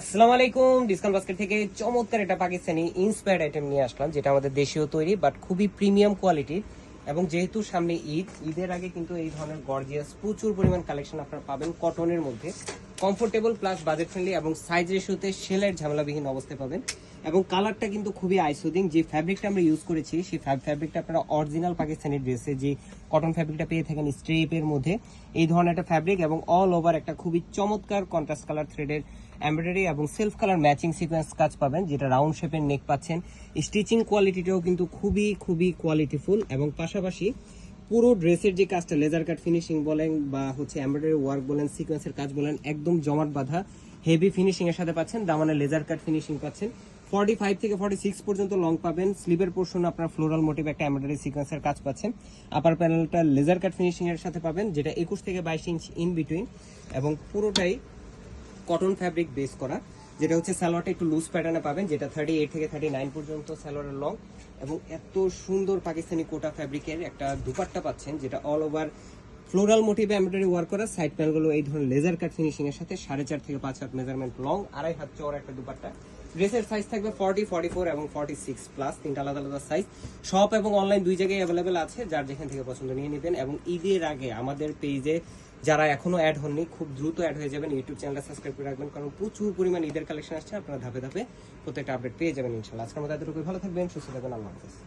আসসালামু আলাইকুম। Discount basket থেকে চমৎকার একটা পাকিস্তানি ইন্সপায়ার্ড আইটেম নিয়ে আসলাম, যেটা আমাদের দেশীয় তৈরি বাট খুবই প্রিমিয়াম কোয়ালিটির। এবং যেহেতু সামনে ঈদের আগে কিন্তু এই ধরনের গর্জিয়াস প্রচুর পরিমাণ কালেকশন আপনারা পাবেন কটনের মধ্যে, কমফোর্টেবল প্লাস বাজেট ফ্রেন্ডলি এবং সাইজ রেশিওতে সেলের ঝামেলাবিহীন অবস্থায় পাবেন। এবং কালারটা কিন্তু খুবই আইসোদিং। যে ফ্যাব্রিকটা আমরা ইউজ করেছি সেই ফ্যাব্রিকটা আপনারা অরিজিনাল পাকিস্তানি ড্রেসে যে কটন ফ্যাব্রিকটা পেয়ে থাকেন স্ট্রেপের মধ্যে, এই ধরনের একটা ফ্যাব্রিক এবং অল ওভার একটা খুবই চমৎকার কন্ট্রাস্ট কালার থ্রেডের এমব্রয়ডারি এবং সেলফ কালার ম্যাচিং সিকোয়েন্স কাজ পাবেন, যেটা রাউন্ড শেপের নেক পাচ্ছেন। স্টিচিং কোয়ালিটিটাও কিন্তু খুবই খুবই কোয়ালিটিফুল এবং পাশাপাশি পুরো ড্রেসের যে কাজটা লেজার কাট ফিনিশিং বলেন বা এমব্রয়ডারি ওয়ার্ক বলেন, সিকোয়েন্সের কাজ বলেন, একদম জমাট বাঁধা হেভি ফিনিশিং এর সাথে পাচ্ছেন। দামানে লেজার কাট ফিনিশিং পাচ্ছেন। 45 থেকে 46 পর্যন্ত লং পাবেন। স্লিভের পোর্শন আপনার ফ্লোরাল মোটিভ একটা এমব্রয়ডারি সিকোয়েন্সের কাজ পাচ্ছেন। আপার প্যানেলটা লেজার কাট ফিনিশিং এর সাথে পাবেন, যেটা 21 থেকে 22 ইঞ্চ ইন বিটুইন এবং পুরোটাই কটন ফ্যাব্রিক বেস করা। যেটা হচ্ছে সালোয়ারটা একটু লুজ প্যাটার্নে পাবেন, যেটা 38 থেকে 39 পর্যন্ত সালোয়ারের লং। এবং এত সুন্দর পাকিস্তানি কোটা ফ্যাব্রিকের একটা দুপাট্টা পাচ্ছেন, যেটা অল ওভার ফ্লোরাল মোটিভে এমব্রয়ডারি ওয়ার্ক করা। সাইড প্যানেলগুলো এই ধরনের লেজার কাট ফিনিশিং এর সাথে 4.5 থেকে 5 হাত মেজারমেন্ট লং, 2.5 হাত চওড়া একটা দুপাট্টা। ড্রেসের সাইজ থাকবে 40, 44 এবং 46 প্লাস, তিনটা আলাদা আলাদা সাইজ। শপ এবং অনলাইন দুই জায়গায় অ্যাভেলেবেল আছে, যার যেখান থেকে পছন্দ নিয়ে নেবেন। এবং ঈদের আগে আমাদের পেজে যারা এখনো অ্যাড হননি খুব দ্রুত অ্যাড হয়ে যাবেন, ইউটিউব চ্যানেলটা সাবস্ক্রাইব করে রাখবেন, কারণ প্রচুর পরিমাণ ঈদের কালেকশন আসছে। আপনারা ধাপে ধাপে প্রত্যেকটা আপডেট পেয়ে যাবেন ইনশাআল্লাহ। আজকের মতো এতটুকু, ভালো থাকবেন, সুস্থ থাকবেন, আল্লাহ হাফেজ।